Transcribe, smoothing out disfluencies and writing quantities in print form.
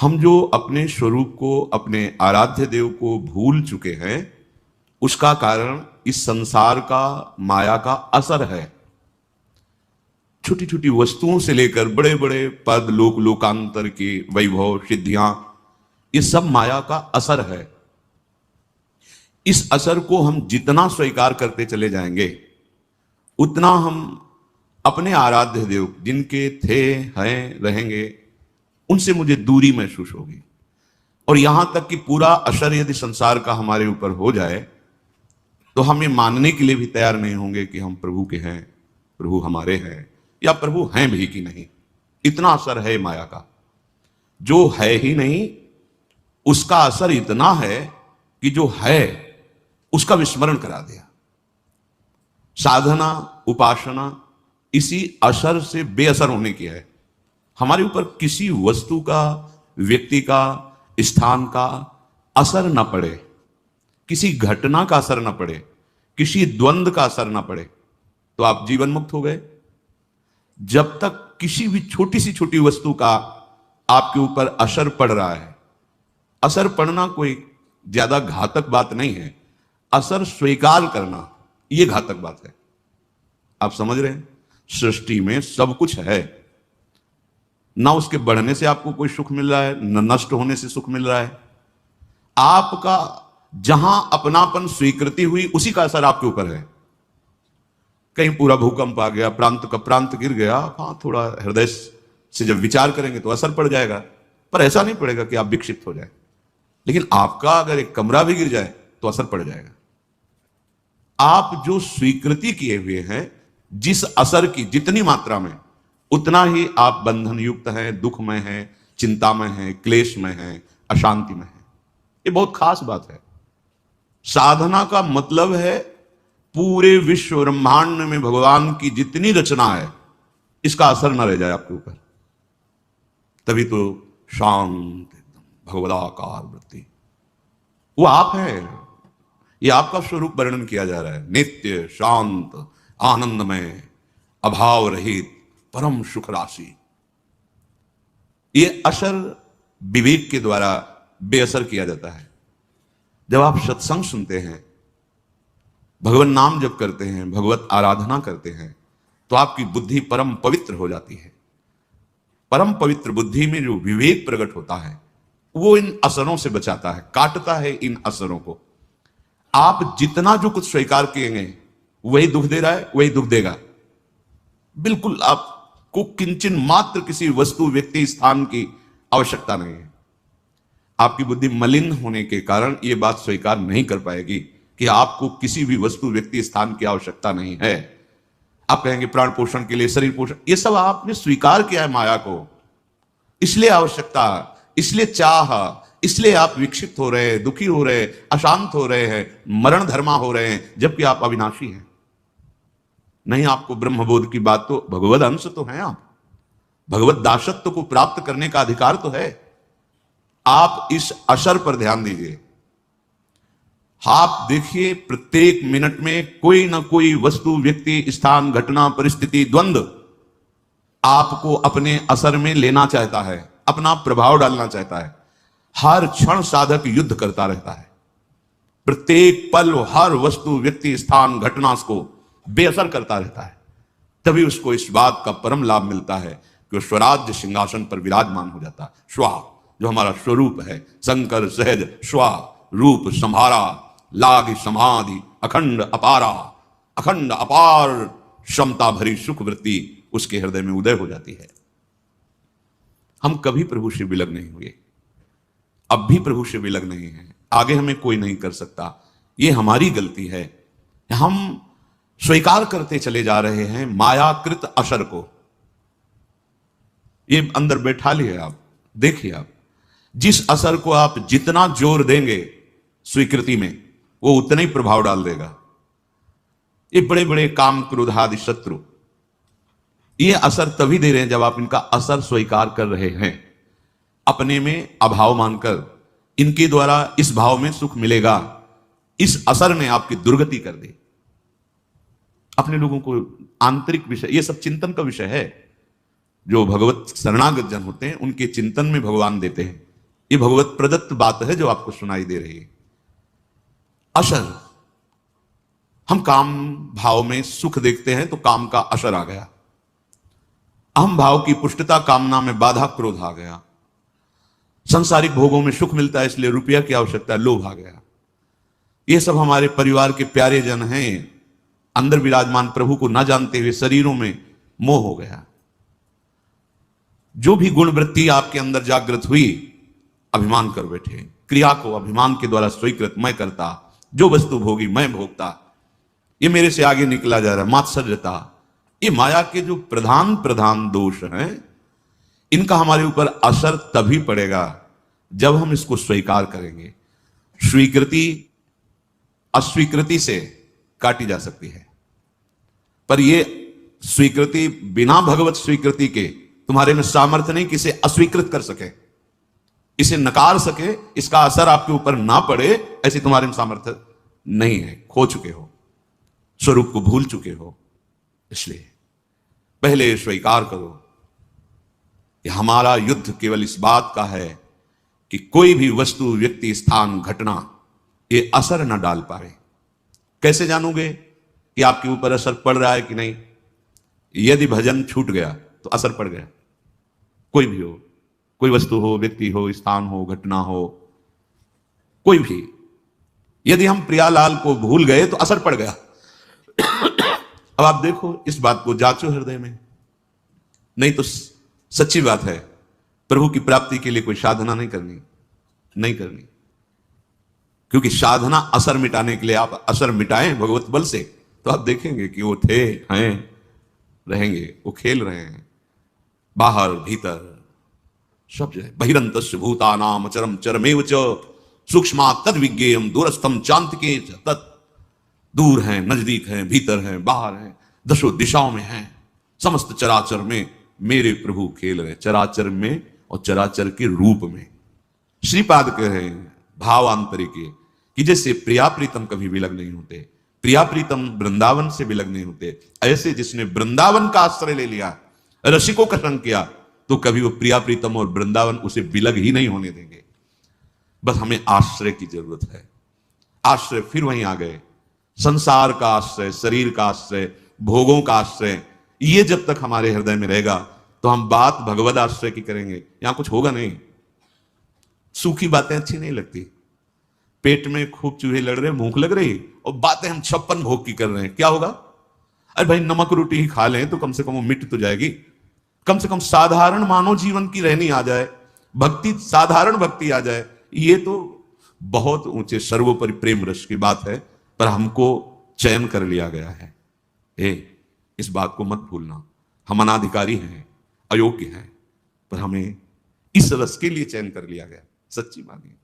हम जो अपने स्वरूप को, अपने आराध्य देव को भूल चुके हैं, उसका कारण इस संसार का, माया का असर है। छोटी छोटी वस्तुओं से लेकर बड़े बड़े पद, लोक लोकांतर के वैभव, सिद्धियां, ये सब माया का असर है। इस असर को हम जितना स्वीकार करते चले जाएंगे, उतना हम अपने आराध्य देव, जिनके थे, हैं, रहेंगे, उनसे मुझे दूरी महसूस होगी। और यहां तक कि पूरा असर यदि संसार का हमारे ऊपर हो जाए, तो हम ये मानने के लिए भी तैयार नहीं होंगे कि हम प्रभु के हैं, प्रभु हमारे हैं, या प्रभु हैं भी कि नहीं। इतना असर है माया का। जो है ही नहीं, उसका असर इतना है कि जो है उसका विस्मरण करा दिया। साधना, उपासना इसी असर से बेअसर होने की है। हमारे ऊपर किसी वस्तु का, व्यक्ति का, स्थान का असर न पड़े, किसी घटना का असर न पड़े, किसी द्वंद्व का असर न पड़े, तो आप जीवन मुक्त हो गए। जब तक किसी भी छोटी सी छोटी वस्तु का आपके ऊपर असर पड़ रहा है, असर पड़ना कोई ज्यादा घातक बात नहीं है, असर स्वीकार करना यह घातक बात है। आप समझ रहे हैं? सृष्टि में सब कुछ है, ना उसके बढ़ने से आपको कोई सुख मिल रहा है, न नष्ट होने से सुख मिल रहा है। आपका जहां अपनापन स्वीकृति हुई, उसी का असर आपके ऊपर है। कहीं पूरा भूकंप आ गया, प्रांत का प्रांत गिर गया, हाँ थोड़ा हृदय से जब विचार करेंगे तो असर पड़ जाएगा, पर ऐसा नहीं पड़ेगा कि आप विक्षिप्त हो जाए। लेकिन आपका अगर एक कमरा भी गिर जाए तो असर पड़ जाएगा। आप जो स्वीकृति किए हुए हैं, जिस असर की जितनी मात्रा में, उतना ही आप बंधन युक्त हैं, दुख में हैं, चिंता में हैं, क्लेश में हैं, अशांति में हैं। ये बहुत खास बात है। साधना का मतलब है पूरे विश्व ब्रह्मांड में भगवान की जितनी रचना है, इसका असर ना रह जाए आपके ऊपर। तभी तो शांत एकदम भगवदाकार वृत्ति, वो आप है। ये आपका स्वरूप वर्णन किया जा रहा है। नित्य, शांत, आनंदमय, अभाव रहित, परम सुख राशि। ये असर विवेक के द्वारा बेअसर किया जाता है। जब आप सत्संग सुनते हैं, भगवान नाम जप करते हैं, भगवत आराधना करते हैं, तो आपकी बुद्धि परम पवित्र हो जाती है। परम पवित्र बुद्धि में जो विवेक प्रकट होता है, वो इन असरों से बचाता है, काटता है इन असरों को। आप जितना जो कुछ स्वीकार किएंगे, वही दुख दे रहा है, वही दुख देगा। बिल्कुल आपको किंचन मात्र किसी वस्तु, व्यक्ति, स्थान की आवश्यकता नहीं है। आपकी बुद्धि मलिन होने के कारण यह बात स्वीकार नहीं कर पाएगी कि आपको किसी भी वस्तु, व्यक्ति, स्थान की आवश्यकता नहीं है। आप कहेंगे प्राण पोषण के लिए, शरीर पोषण, ये सब आपने स्वीकार किया है माया को, इसलिए आवश्यकता, इसलिए चाह, इसलिए आप विक्षिप्त हो रहे हैं, दुखी हो रहे हैं, अशांत हो रहे हैं, मरण धर्मा हो रहे हैं, जबकि आप अविनाशी हैं। नहीं, आपको ब्रह्मबोध की बात तो, भगवद अंश तो हैं आप, भगवत दासत्व को प्राप्त करने का अधिकार तो है। आप इस असर पर ध्यान दीजिए। आप देखिए, प्रत्येक मिनट में कोई ना कोई वस्तु, व्यक्ति, स्थान, घटना, परिस्थिति, द्वंद्व आपको अपने असर में लेना चाहता है, अपना प्रभाव डालना चाहता है। हर क्षण साधक युद्ध करता रहता है। प्रत्येक पल हर वस्तु, व्यक्ति, स्थान, घटना को बेअसर करता रहता है। तभी उसको इस बात का परम लाभ मिलता है कि वो स्वराज्य सिंहासन पर विराजमान हो जाता है। स्वा, जो हमारा स्वरूप है, शंकर सहज स्वा, रूप संहारा, लाग समाधि, अखंड अपारा, अखंड अपार क्षमता भरी सुख वृत्ति उसके हृदय में उदय हो जाती है। हम कभी प्रभु से विलग नहीं हुए, अब भी प्रभु से विलग नहीं है, आगे हमें कोई नहीं कर सकता। ये हमारी गलती है। हम स्वीकार करते चले जा रहे हैं मायाकृत असर को। ये अंदर बैठा लिए आप, देखिए, आप जिस असर को आप जितना जोर देंगे स्वीकृति में, वो उतना ही प्रभाव डाल देगा। ये बड़े बड़े काम, क्रोध आदि शत्रु ये असर तभी दे रहे हैं जब आप इनका असर स्वीकार कर रहे हैं, अपने में अभाव मानकर। इनके द्वारा इस भाव में सुख मिलेगा, इस असर ने आपकी दुर्गति कर दी। अपने लोगों को आंतरिक विषय, ये सब चिंतन का विषय है। जो भगवत शरणागत जन होते हैं, उनके चिंतन में भगवान देते हैं ये भगवत प्रदत्त बात है जो आपको सुनाई दे रही है। असर, हम काम भाव में सुख देखते हैं तो काम का असर आ गया। अहम भाव की पुष्टता, कामना में बाधा, क्रोध आ गया। संसारिक भोगों में सुख मिलता है इसलिए रुपया की आवश्यकता है, लोभ आ गया। ये सब हमारे परिवार के प्यारे जन हैं, अंदर विराजमान प्रभु को ना जानते हुए शरीरों में मोह हो गया। जो भी गुण वृत्ति आपके अंदर जागृत हुई, अभिमान कर बैठे। क्रिया को अभिमान के द्वारा स्वीकृत, मैं करता, जो वस्तु भोगी मैं भोगता, ये मेरे से आगे निकला जा रहा है। मात्सर्यता, ये माया के जो प्रधान प्रधान दोष हैं, इनका हमारे ऊपर असर तभी पड़ेगा जब हम इसको स्वीकार करेंगे। स्वीकृति अस्वीकृति से काटी जा सकती है, पर यह स्वीकृति बिना भगवत स्वीकृति के तुम्हारे में सामर्थ्य नहीं कि इसे अस्वीकृत कर सके, इसे नकार सके, इसका असर आपके ऊपर ना पड़े, ऐसे तुम्हारे में सामर्थ्य नहीं है। खो चुके हो, स्वरूप को भूल चुके हो। इसलिए पहले स्वीकार करो कि हमारा युद्ध केवल इस बात का है कि कोई भी वस्तु, व्यक्ति, स्थान, घटना ये असर न डाल पाए। कैसे जानोगे कि आपके ऊपर असर पड़ रहा है कि नहीं? यदि भजन छूट गया तो असर पड़ गया। कोई भी हो, कोई वस्तु हो, व्यक्ति हो, स्थान हो, घटना हो, कोई भी। यदि हम प्रियालाल को भूल गए तो असर पड़ गया। अब आप देखो, इस बात को जांचो हृदय में। नहीं तो सच्ची बात है, प्रभु की प्राप्ति के लिए कोई साधना नहीं करनी। क्योंकि साधना असर मिटाने के लिए, आप असर मिटाएं भगवत बल से तो आप देखेंगे कि वो थे, हैं, रहेंगे, वो खेल रहे हैं बाहर भीतर सब जगह। बहिरंतस्य भूतानाम अचरम चरमेव च सूक्ष्मा तद विज्ञेयम दूरस्थम चांतिके तत्। दूर हैं, नजदीक हैं, भीतर हैं, बाहर हैं, दशों दिशाओं में हैं। समस्त चराचर में मेरे प्रभु खेल रहे, चराचर में और चराचर के रूप में। श्रीपाद कह रहे हैं भावांतरिक कि जैसे प्रिया प्रीतम कभी विलग नहीं होते, प्रिया प्रीतम वृंदावन से विलग नहीं होते, ऐसे जिसने वृंदावन का आश्रय ले लिया, रसिकों का संग किया, तो कभी वो प्रिया प्रीतम और वृंदावन उसे विलग ही नहीं होने देंगे। बस हमें आश्रय की जरूरत है। आश्रय फिर वहीं आ गए, संसार का आश्रय, शरीर का आश्रय, भोगों का आश्रय। ये जब तक हमारे हृदय में रहेगा तो हम बात भगवद आश्रय की करेंगे, यहां कुछ होगा नहीं। सूखी बातें अच्छी नहीं लगती। पेट में खूब चूहे लड़ रहे, भूख लग रही, और बातें हम 56 भोग की कर रहे हैं, क्या होगा? अरे भाई, नमक रोटी ही खा लें तो कम से कम वो मिट तो जाएगी। कम से कम साधारण मानव जीवन की रहनी आ जाए, भक्ति, साधारण भक्ति आ जाए। ये तो बहुत ऊंचे सर्वोपरि प्रेम रस की बात है, पर हमको चयन कर लिया गया है। इस बात को मत भूलना, हम अनाधिकारी हैं, अयोग्य हैं, पर हमें इस रस के लिए चयन कर लिया गया। सच्ची मानिए।